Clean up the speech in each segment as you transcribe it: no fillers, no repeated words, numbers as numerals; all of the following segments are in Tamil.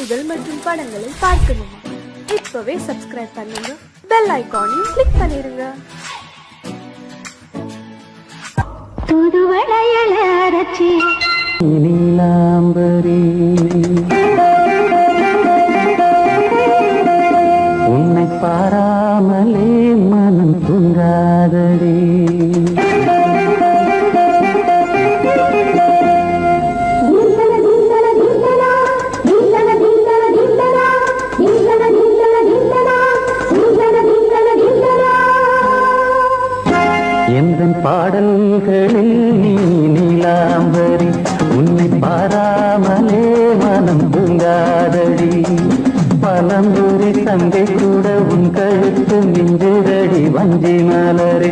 செய்திகள் மற்றும் படங்களை பார்க்கணுமா? இப்பவே சப்ஸ்கிரைப் பண்ணுங்க, பெல் ஐகானையும் கிளிக் பண்ணிருங்க. உன்னை பாராமலே மனம் தூங்காதடி. எந்தன் பாடல்களில் நீ நீலாம்பரி, உன்னை பாராமலே மனம் தூங்காதடி. பழம்புரி தங்கை கூட உன் கழுத்து மிஞ்சுதடி வஞ்சி மலரே.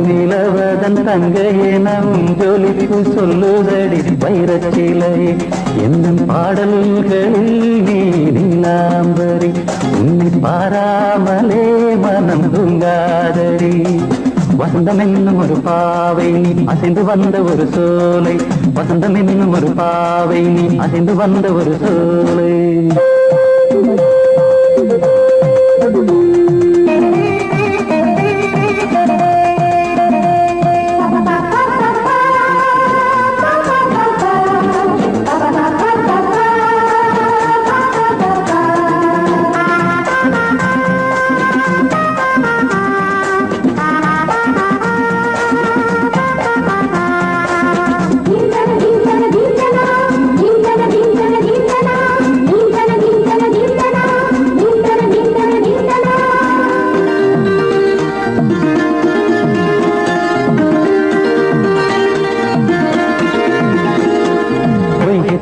நிலவதன் தங்கையே நம் ஜொலிப்பு சொல்லுதடி வைரச்சிலை. எந்தன் பாடல்களில் நீ நீலாம்பரி, உன்னை பாராமலே மனம் தூங்காதடி. வசந்தம் என்னும் ஒரு பாவை நீ அசைந்து வந்த ஒரு சோலை. வசந்தம் என்னும் ஒரு பாவை நீ அசைந்து வந்த ஒரு சோலை.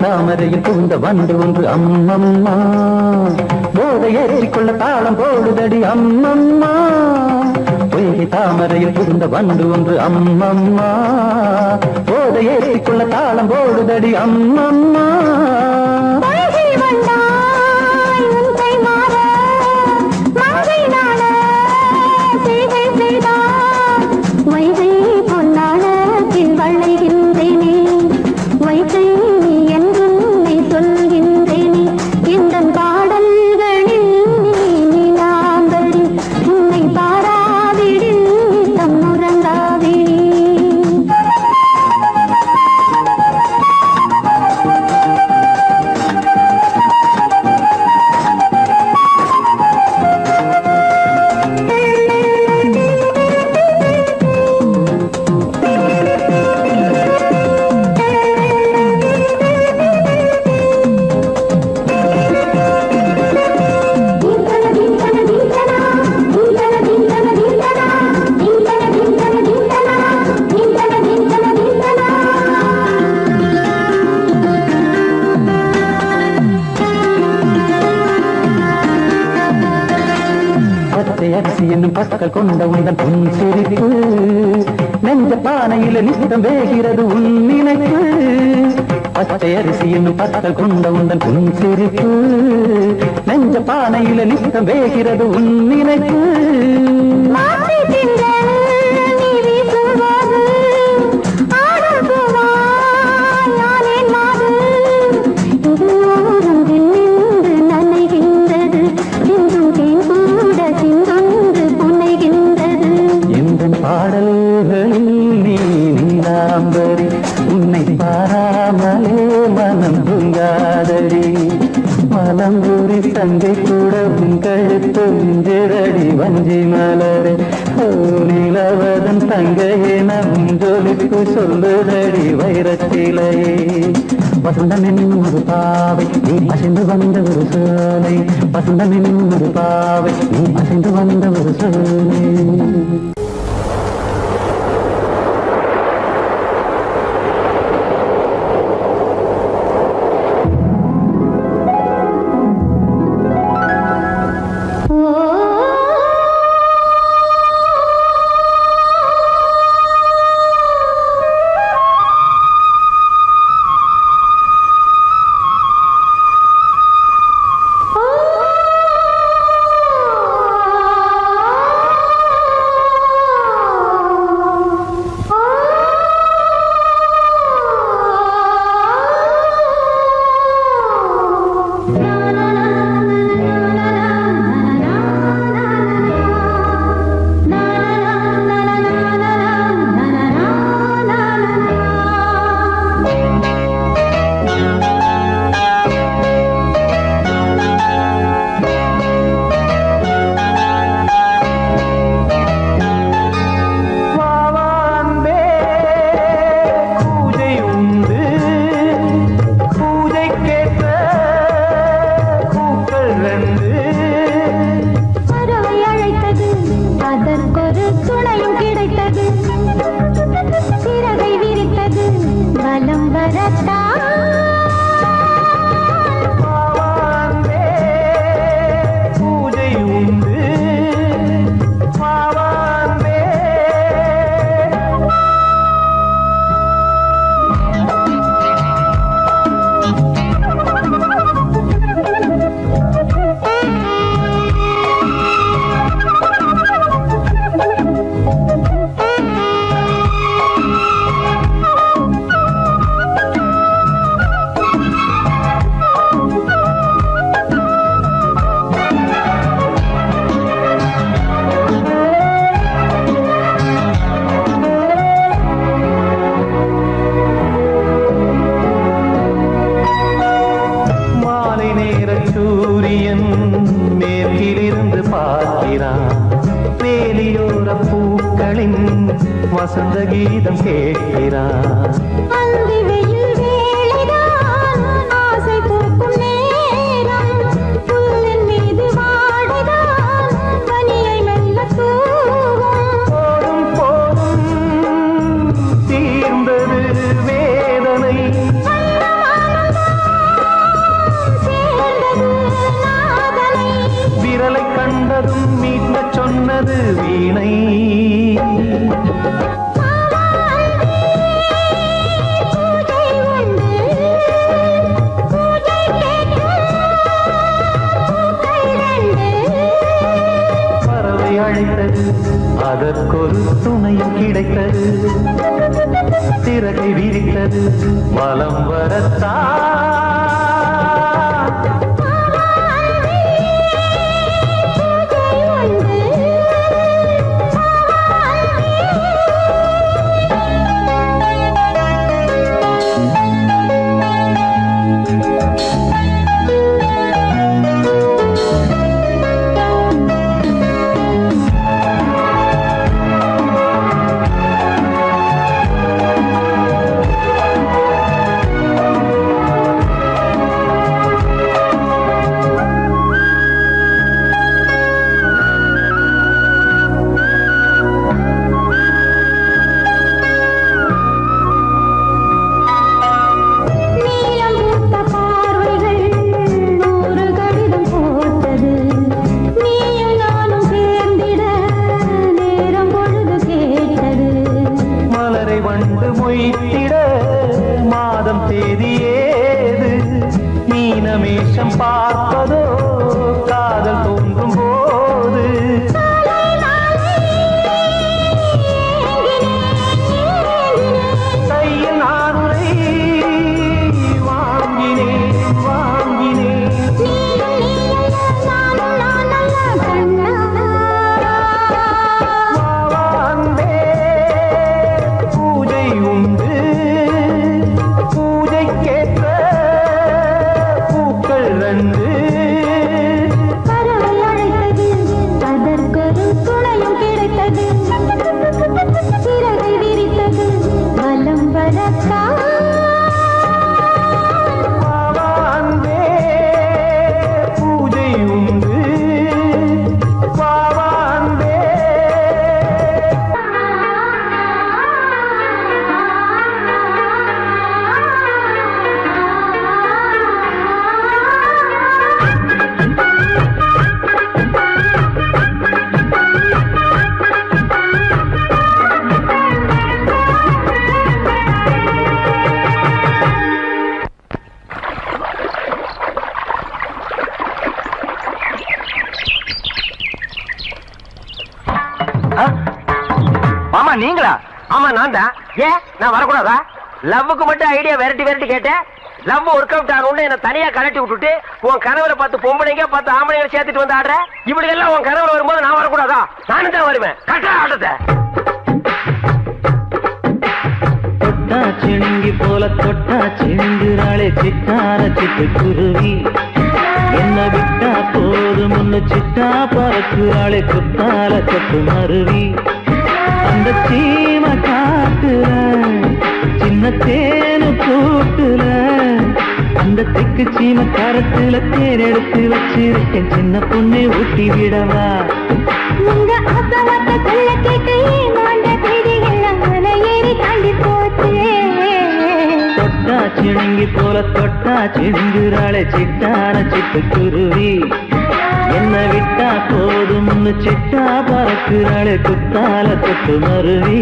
தாமரையில் புகுந்த வண்டு ஒன்று அம்மம்மா, போதை ஏற்றிக்கொள்ள தாளம் போடுதடி அம்மம்மா. பொய்கை தாமரையில் புகுந்த வண்டு ஒன்று அம்மம்மா, போதை ஏற்றிக்கொள்ள தாளம் போடுதடி அம்மம்மா. அரிசி என்னும் பற்கள் கொண்ட உந்தன் பொன் சிரிப்பு, நெஞ்ச பானையில நித்தம் வேகிறது உன் நினைப்பு. பச்சை அரிசி என்னும் பற்கள் கொண்ட உந்தன் பொன் சிரிப்பு, நெஞ்ச பானையில நித்தம் வேகிறது உன் நினைப்பு. பாடல்களில் நீ நீலாம்பரி, உன்னை பாராமலே மனம் தூங்காதடி. மலம்பூரி தங்கை கூட உன் கழுத்து மிஞ்சுதடி வஞ்சி மலரே. நிலவதன் தங்கையே நம் ஜொலிப்பு சொல்லுதடி வைரச்சிலையே. வசந்தம் என்னும் ஒரு பாவை நீ அசைந்து வந்த ஒரு சோலை. வசந்தம் என்னும் ஒரு பாவை நீ அசைந்து வந்த ஒரு சோலை. வசந்த கீதம் கேட்கிறார். அந்தி வெயில் வேளைதான் ஆசை பூக்கும் நேரம், புல்லின் மீது வாடைதான் பனியை மெல்ல தூவும். போதும் போதும் தீர்ந்தது வேதனை, சேர்ந்தது நாதனை, விரலை கண்டதும் மீட்ட சொன்னது வீணை. பறவை அழைத்தது, அதற்கொரு துணையும் கிடைத்தது, சிறகை விரித்தது வலம் வரத்தான். மாதம் தேதி ஏது, மீனமேஷம் பார்ப்பதோ காதல் தோன்றும் போது. கையில் நானுரை வாங்கினேன் வாங்கினேன். பூஜை உண்டு, பூஜைக்கேற்ற பூக்கள் ரெண்டு. பறவை அழைத்தது, அதற்கொரு துணையும் கிடைத்தது, சிறகை விரித்தது வலம் வரத்தான். பூஜை உண்டு, பாவாந்தே. மாமா நீங்களா? ஆமா நான் தான். ஏன் நான் வரக்கூடாதா? லவ்வுக்கு மட்டும் ஐடியா விரட்டி விரட்டி கேட்டேன். லவ் ஒர்க் அவுட் ஆகணும்னு என்ன தனியா கலட்டி விட்டுட்டு உன் கனவுல பார்த்து பொம்பளைங்க பார்த்து ஆம்பளைங்களை சேர்த்துட்டு வந்து ஆடுற. இப்படி எல்லாம் உன் கனவுல வரும்போது நான் வரக்கூடாதா? நானும் தான் வருவேன். கட்டா ஆட்டத்தை தொட்டா சிணுங்கி போல தொட்டா சிணுங்குறாளே சிட்டார சிட்டுக்குருவி. என்ன விட்டா போதும் முன்னு சிட்டா பறக்குறாளே குத்தால கொத்து மருவி. அந்த சீம காட்டுல சின்ன தேனு கூட்டுல, அந்த தெக்கு சீம கரத்துல தேர் எடுத்து வச்சிருக்கேன். சின்ன பொண்ணை ஊட்டி விடவா? உங்க அசவத்தை சொல்ல கேட்டு மாண்ட செய்திகள் மலையேறி தாண்டி போச்சு. தொட்டா சிணுங்கி போல தொட்டா சிணுங்குறாளே சிட்டார சிட்டுக்குருவி. என்ன விட்டா போதும் சிட்டா பறக்குறாளே குத்தால கொத்து மருவி.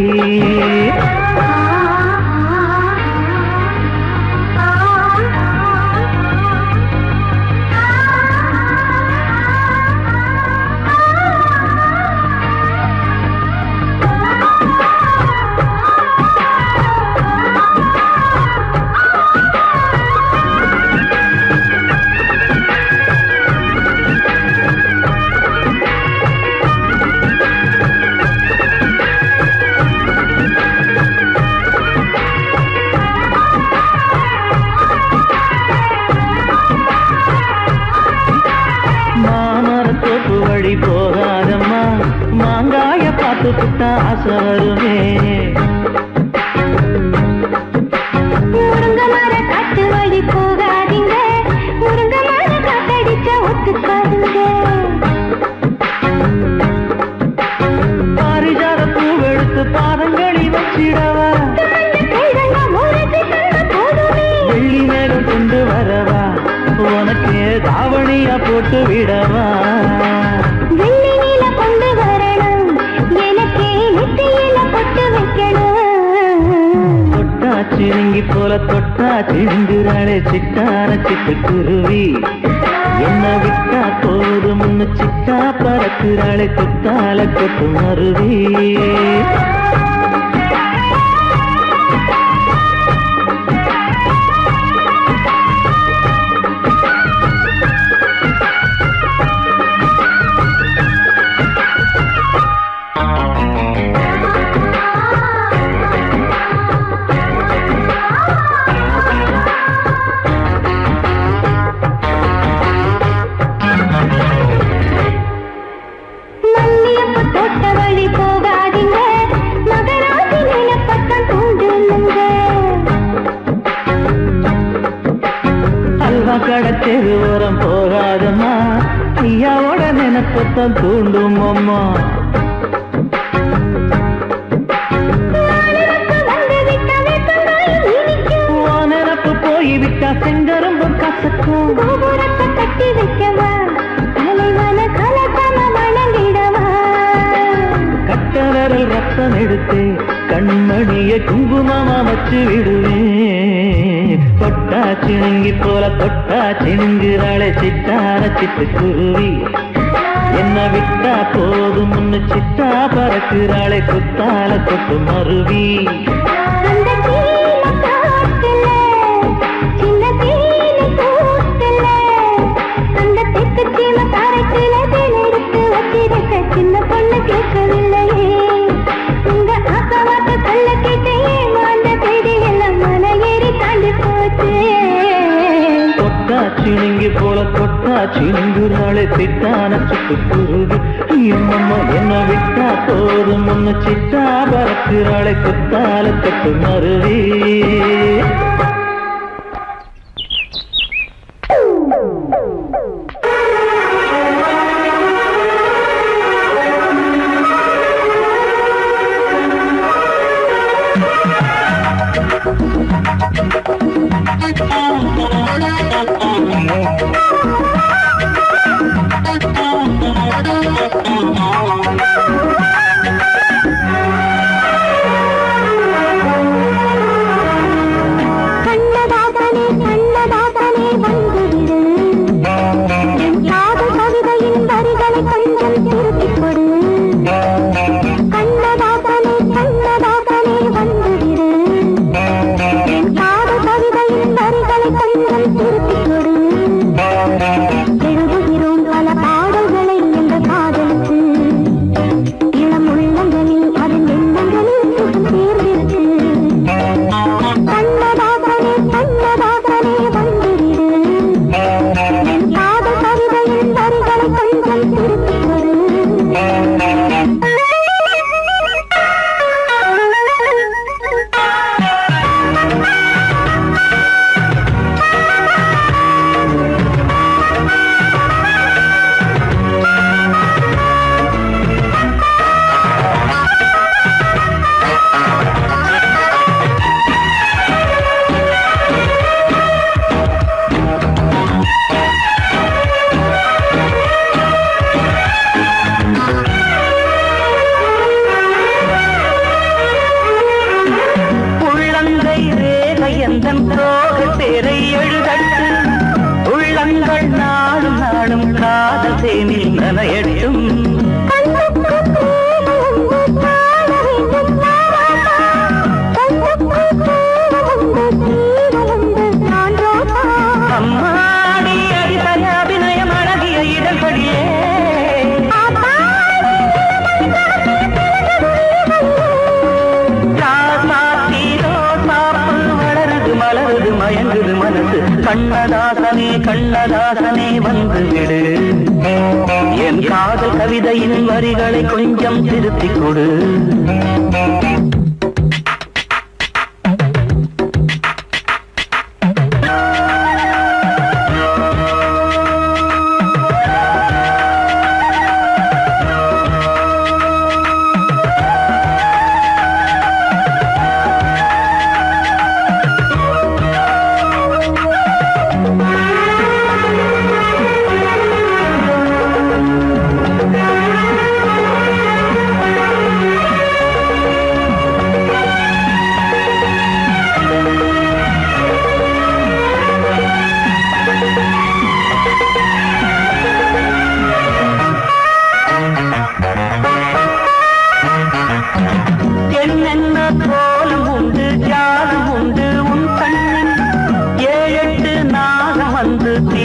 போகாதம்மா, மாங்காய பார்த்து புட்டா ஆசை வருமே. உனக்கு தாவணியா போட்டு விடவா வெள்ளி நீல கொண்டு வரணும் எனக்கு நெத்தியில பொட்டு வைக்கணும் தொட்டா சிணுங்கி போல தொட்டா சிணுங்குறாளே சிட்டான சிட்டுக்குருவி என்ன விட்டா போதும் முன்னு சிட்டா பறக்குறாளே குத்தால கொட்டு மருவி கடத்தெருவோரம் போகாதம்மா ஐயாவோட நினைப்பத்தான் தூண்டும் அம்மா நினப்பு போய்விட்டா செங்கரும்பு கசக்கும் கட்டி வைக்கவா தலைவன கலக்கம வணங்கிடவா கட்ட விரல் ரத்தம் எடுத்து கண்மணிய குங்குமமா வச்சு விடுவேன் தொட்டா சிணுங்கி போல தொட்டா சிணுங்குறாளே சிட்டார சிட்டுக்குருவி என்ன விட்டா போதும் முன்னு சிட்டா பறக்குறாளே குத்தால கொட்டு மருவி சின்ன பொண்ணு கேட்கவில்லையே உங்க ஆசவாக்க சொல்ல கேட்டே மாண்ட தேடி எல்லாம் மன ஏறி தாண்டி போச்சு தொட்டா சிணுங்கி போல தொட்டா சிணுங்குறாளே சிட்டான சிட்டுக்குருவி அம்மம்மா என்ன விட்டா போதும் முன்னு சிட்டா பறக்குறாளே குத்தால கொட்டு மருவி கண்ணதாசனே கண்ணதாசனே வந்து விடு என் காதல் கவிதையின் வரிகளை கொஞ்சம் திருத்திக் கொடு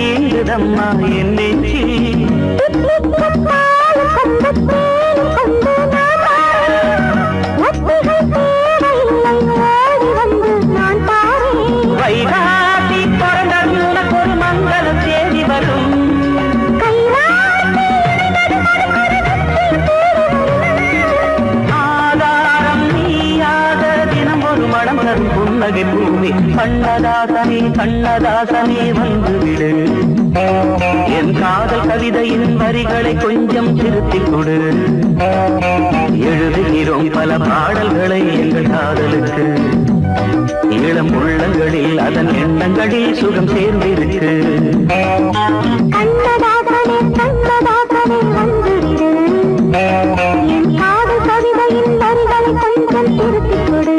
தீங்குதம்மா என் நெஞ்சில் வைகாசி பிறந்தால் உனக்கு ஒரு மங்களம் தேடி வரும் ஆதாரம் நீயாக தினம் ஒரு மனம் தரும் புன்னகை பூமி கண்ணதாசனே கண்ணதாசனே வந்துவிடு என் காதல் கவிதையின் வரிகளை கொஞ்சம் திருத்திக் கொடு எழுதுகிறோம் பல பாடல்களை எங்கள் காதலுக்கு இளம் உள்ளங்களில் அதன் எண்ணங்களில் சுகம் சேர்ந்திருக்கு கண்ணதாசனே கண்ணதாசனே வந்துவிடு என் காதல் கவிதையின் வரிகளை கொஞ்சம் திருத்திக் கொடு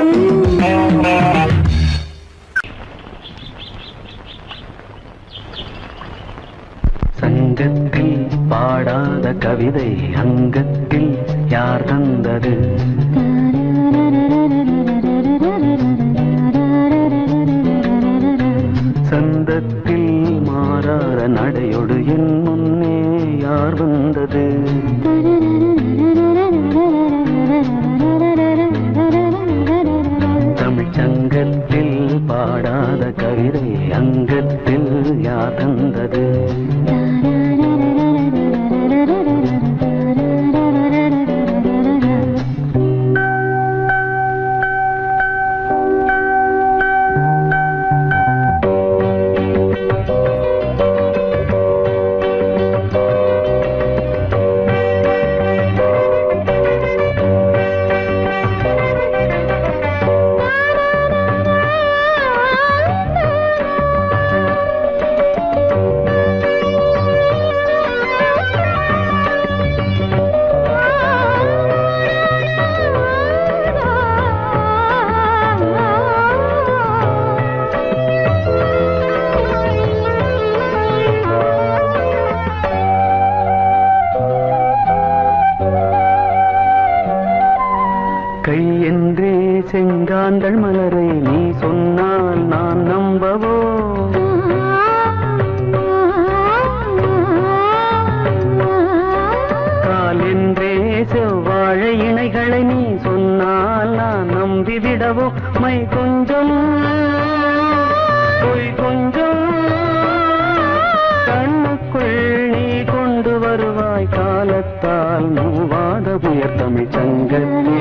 சங்கத்தில் பாடாத கவிதை அங்கத்தில் யார் தந்தது சந்தத்தில் மாறாத நடையோடு என் முன்னே யார் வந்தது தமிழ் சங்கத்தில் பாடாத கவிதை அங்கத்தில் யார் தந்தது கை என்றே செங்காந்தள் மலரை நீ சொன்னால் நான் நம்பவோ கால் என்றே செவ்வாழை இணைகளை நீ சொன்னால் நான் நம்பிவிடவோ மை கொஞ்சம் பொய் கொஞ்சம் கண்ணுக்குள் நீ கொண்டு வருவாய் காலத்தால் மூவாத புயர் தமிழ் சங்கத்தில்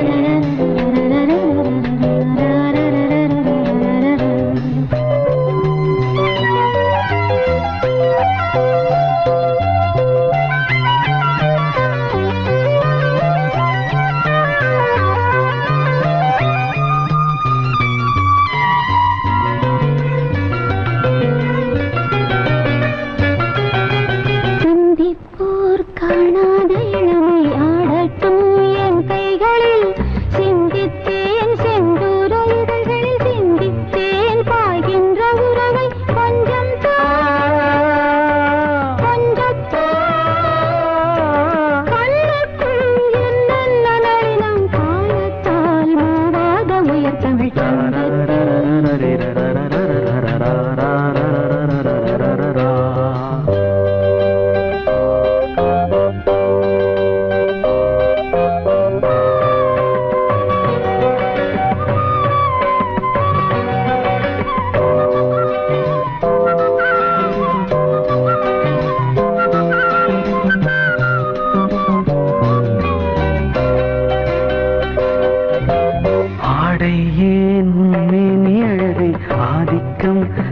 காணாத இளமை ஆடட்டும் என் கைகளில் சிந்தித்தேன் செந்தூர இதழ்களில் சிந்தித்தேன் பாய்கின்ற உறவை கொஞ்சம் கண்ணுக்குள் என்னென்ன நளினம் காலத்தால் மூவாத உயர் தமிழ்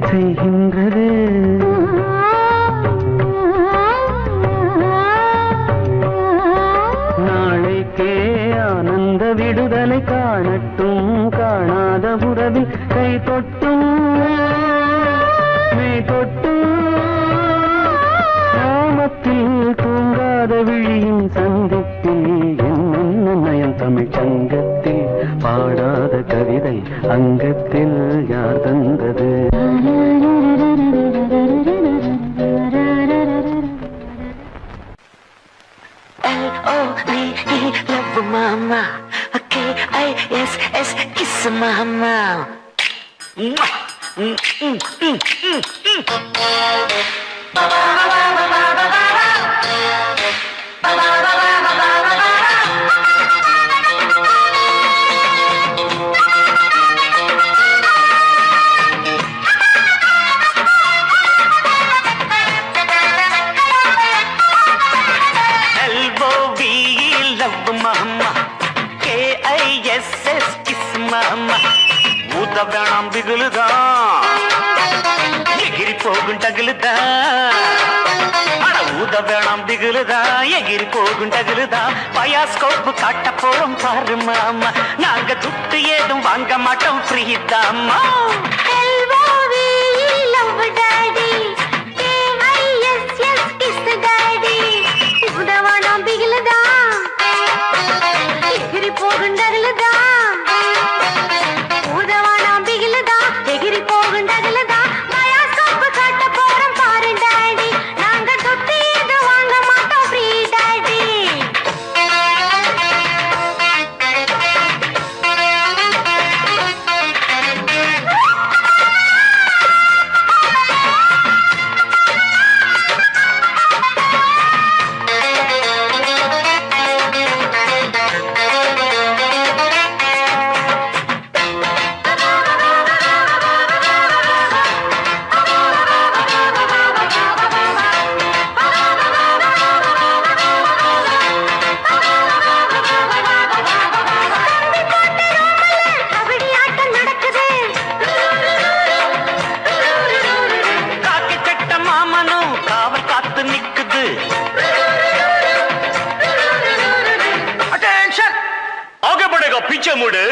செய்கின்றது நாளைக்கே ஆனந்த விடுதலை காணட்டும் காணாத உறவில் கை தொட்டும் மெய் தொட்டும் கிராமத்தில் தூங்காத விழியின் சந்திப்பில் என்ன நயம் தமிழ் சங்கத்தில் பாடாத கவிதை அங்கத்தில் யார் தந்தது L-O-V-E, love mama. K-I-S-S, kiss mama. வேணாம் பிகுலுதா எகிரி போகும் டகுலுதா அட ஊத வேணாம் பிகுலுதா எகிரி போகும் டகுலுதா பயாஸ்கோப் காட்ட போறோம் பாரு மாமா நாங்க துட்டு ஏதும் வாங்க மாட்டோம் ஃப்ரீ தாமா पीछे मुड़े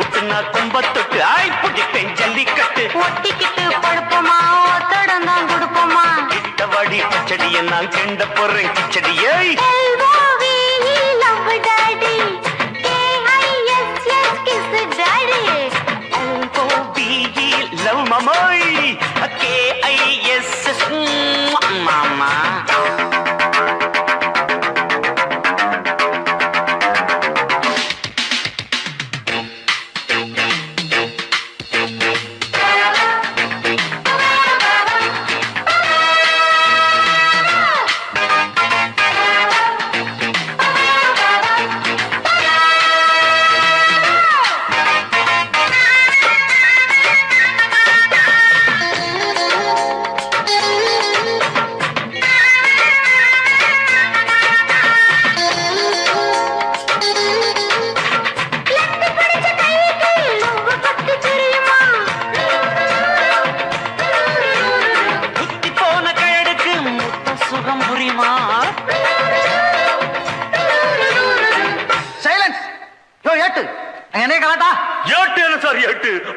मुतना कुंबत्तुट्टु आई पुडिट्टेन जल्लिकट्टु ओट्टिकिट्टु पडुप्पोमा ओतडंदा गुडुप्पोमा इट्टवडी किचडिय नान केंड पोरेन किचडिये LOVE love daddy KISS kiss daddy LOVE love mummy KISS मामा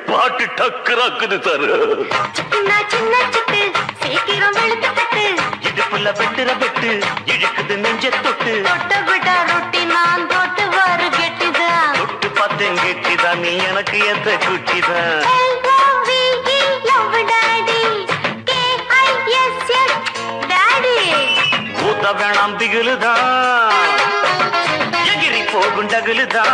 பாட்டு டக்கராக்குது சார் சின்ன சின்ன சிட்டு சீக்கிரம் வெளுத்து கட்டு இடுப்புல வெட்டுற வெட்டு இழுக்குது நெஞ்ச தொட்டு தொட்ட விட ரொட்டி நான் தொட்டு வரு கெட்டிதா தொட்டு பார்த்தேன் கெட்டிதா நீ எனக்கு எந்த குட்டிதா ஊத்த வேணாம் திகிலுதா எகிரி போகும் டகுலுதா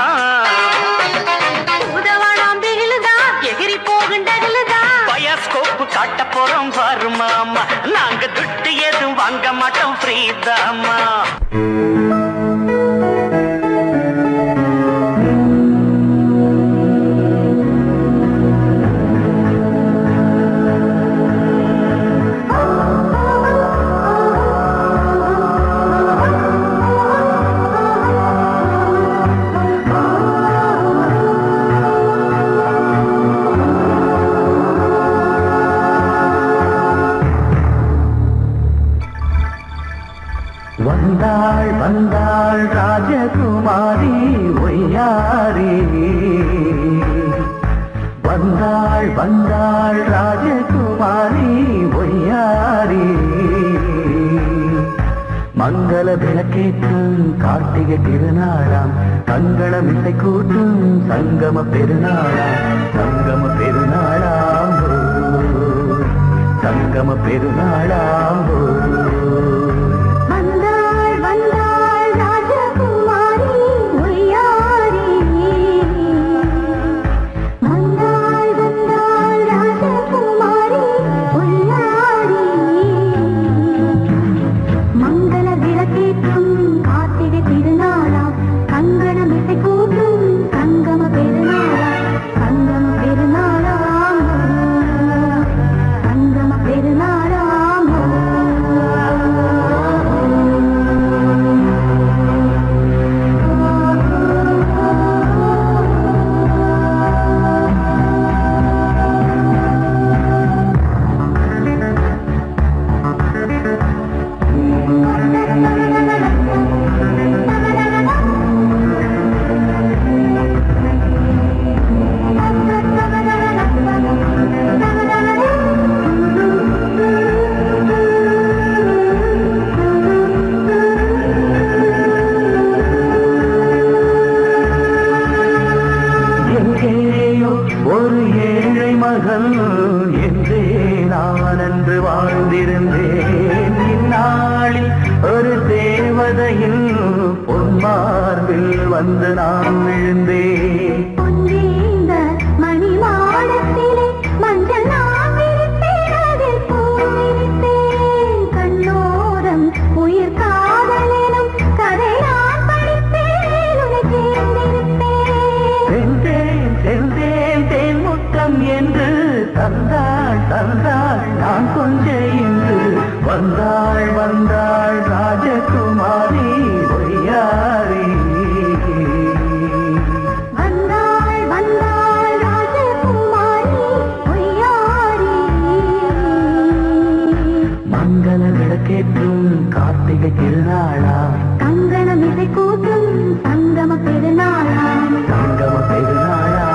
பயாஸ்கோப் காட்ட போறோம் பாரு மாமா நாங்க துட்டு எதுவும் வாங்க மாட்டோம் ஃப்ரீ தாமா வந்தாள் வந்தாள் ராஜகுமாரி ஒய்யாரி வந்தாள் வந்தாள் ராஜகுமாரி ஒய்யாரி மங்கள விளக்கேற்றும் கார்த்திகை திருநாளாம் கங்களம் இசை கூட்டும் சங்கம பெருநாளாம் சங்கம பெருநாளாம் சங்கம பெருநாளாம் வந்தாள் வந்தாள் ராஜகுமாரி ஒரு ஏழை மகள் என்றே நான் அன்று வாழ்ந்திருந்தேன். இந்நாளில் ஒரு தேவதையில் பொன்மார்பில் வந்து நான் விழுந்தேன். பொன்னேந்த மணி மாடத்திலே மஞ்சள் நான் விரித்தேன், அதில் பூ விரித்தேன். கண்ணோரம் உயிர் காதலினும் கதை நான் படித்தேன், உன்னை சேர்ந்திருப்பேன். சென்றேன் சென்றேன் தேன் முத்தம் என்று தந்தாள் தந்தாள் நான் கொஞ்ச என்று வந்தாள் வந்தாள் ராஜகுமாரி ஒய்யாரி. வந்தாள் வந்தாள் ராஜகுமாரி ஒய்யாரி. மங்கள விளக்கேற்றும் கார்த்திகை திருநாளா, கங்கணம் இசை கூட்டும் சங்கம பெருநாளா, சங்கம பெருநாளா,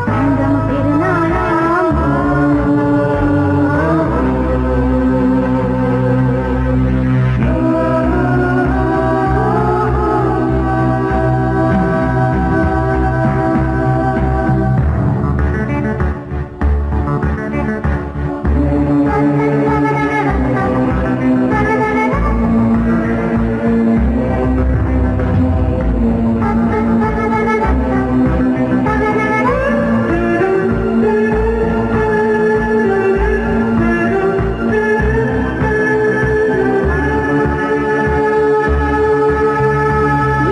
சங்கம பெருநாளா.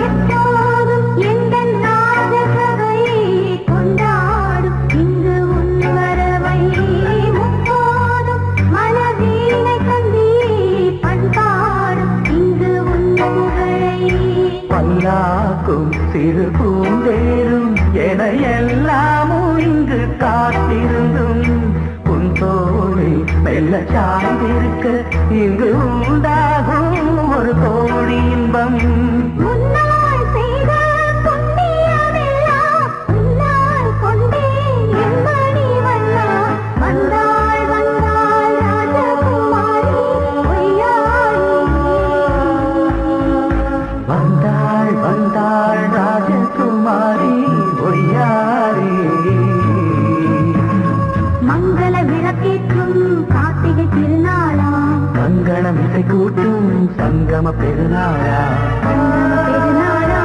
எப்போதும் எந்தன் ராஜசபை கொண்டாடும் இங்கு உன் வரவை. முப்போதும் மனவீணை தந்தி பண்பாடும் இங்கு உன் புகழை. பல்லாக்கும் சிறு பூந்தேரும் என எல்லாமும் இங்கு காத்திருந்தும் உன் தோழி மெல்ல சாய்ந்திருக்க இங்கு உண்டாகும் ஒரு கோடி இன்பம். முன்னாள் செய்த புண்ணியமெல்லாம் உன்னால் கொண்டேன் என் மணி வண்ணா. வந்தாள் வந்தாள் ராஜகுமாரி ஒய்யாரி. வந்தாள் வந்தாள் ராஜகுமாரி ஒய்யாரி. மங்கள விளக்கேற்றும் கார்த்திகை திருநாளா, கங்கணம் இசை கூட்டும் சங்கம பெருநாளா, சங்கம பெருநாளா.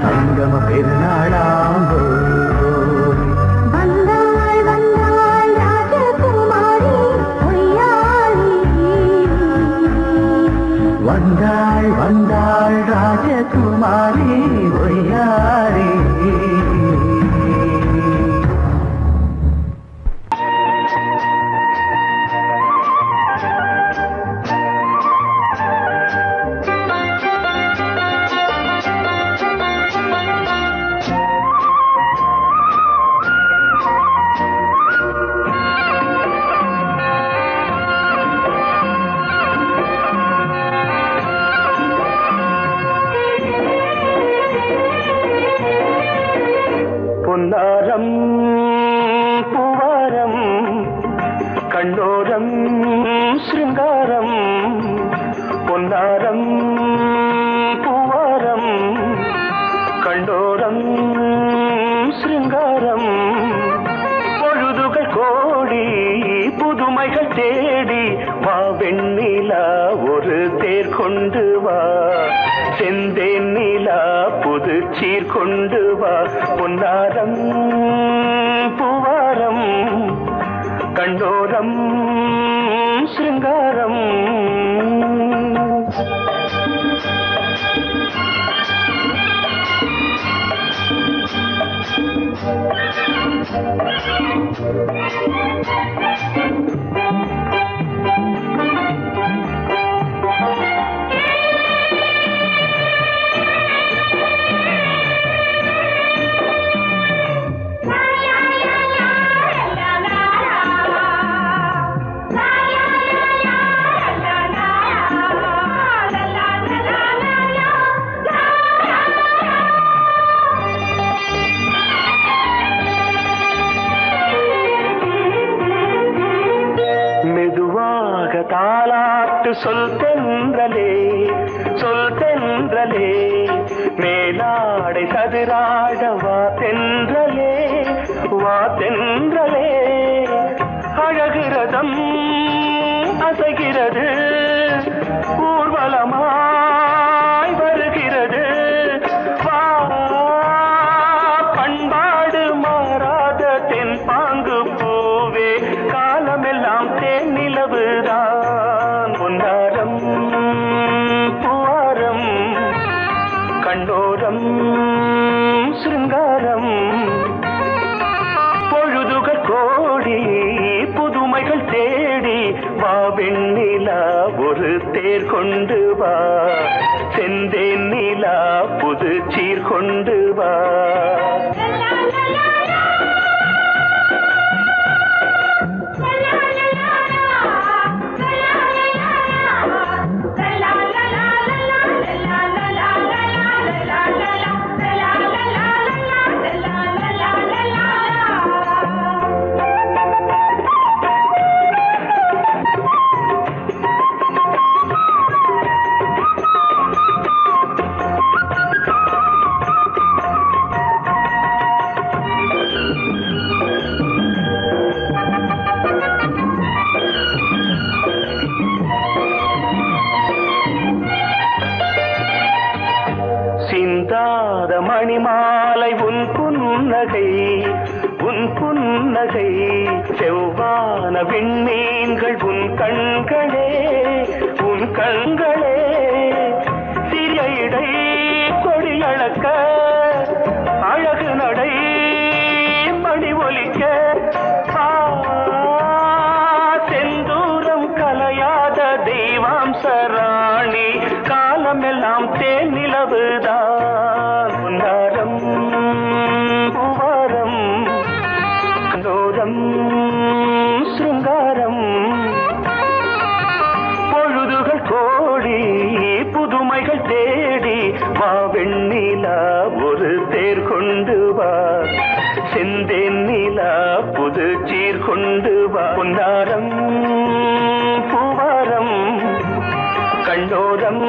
சங்கம பெருநாளா. வந்தாள் வந்தாள் ராஜகுமாரி ஒய்யாரி. வந்தாள் வந்தாள் ராஜகுமாரி ஒய்யாரி. பொன்னாரம் பூவாரம் கண்ணோரம் சிருங்காரம். பொன்னாரம் பூவாரம் கண்ணோரம் சிருங்காரம். பொழுதுகள் கோடி புதுமைகள் தேடி வா வெண்ணிலா ஒரு தேர் கொண்டு வா. செந்தேன் நிலா புது சீர் கொண்டு வா. பொன்னாரம் பூவாரம் கண்டோரம் சிருங்காரம். தாலாட்டு சொல் தென்றலே சொல் தென்றலே மேலாடை சது தேராடவா தென்றலே வா தென்றலே அழகிறதம் அசைகிறது ஊர்வலமாய் வருகிறது வா பண்பாடு மாறாத தென்பாங்கு பூவே காலமெல்லாம் தேன் நிலவுதான் பொன்னாரம் பூவாரம் கண்டோரம் சிருங்காரம் பொழுதுகள் கோடி புதுமைகள் தேடி வா வெண்ணிலா ஒரு தேர் கொண்டு வா செந்தேன் நிலா புது சீர் கொண்டு வா சிந்தாத மணிமாலை உன் புன்னகை செவ்வான விண்மீன்கள் உன் கண்களே சிறிய இடை கொடியளக்க அழகு நடை மணி ஒலிக்க செந்தூரம் கலையாத தெய்வாம்சராணி காலமெல்லாம் தேன் நிலவுதான் பொன்னாரம் பூவாரம் கண்டோரம் சிருங்காரம் பொழுதுகள் கோடி புதுமைகள் தேடி வா வெண்ணிலா ஒரு தேர் கொண்டு வா செந்தேன் நிலா புது சீர் கொண்டு வா பொன்னாரம் பூவாரம் கண்டோரம்